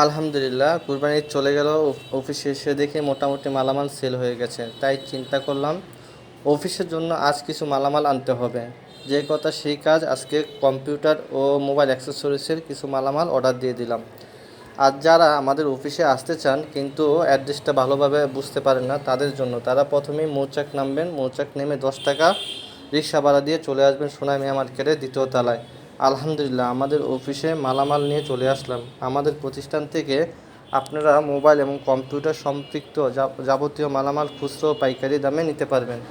আলহামদুলিল্লাহ, কুরবানি ঈদ চলে গেল। অফিসে এসে দেখে মোটামুটি মালামাল সেল হয়ে গেছে, তাই চিন্তা করলাম অফিসের জন্য আজ কিছু মালামাল আনতে হবে। যে কথা সেই কাজ, আজকে কম্পিউটার ও মোবাইল অ্যাক্সেসরিজের কিছু মালামাল অর্ডার দিয়ে দিলাম। আর যারা আমাদের অফিসে আসতে চান কিন্তু অ্যাড্রেসটা ভালোভাবে বুঝতে পারেন না, তাদের জন্য তারা প্রথমেই মৌচাক নামবেন। মৌচাক নেমে 10 টাকা রিক্সা ভাড়া দিয়ে চলে আসবেন সোনা মিয়া মার্কেটের 2য় তলায়। আলহামদুলিল্লাহ, আমাদের অফিসে মালামাল নিয়ে চলে আসলাম। আমাদের প্রতিষ্ঠান থেকে আপনারা মোবাইল এবং কম্পিউটার সম্পৃক্ত যাবতীয় মালামাল খুচরো ও পাইকারি দামে নিতে পারবেন।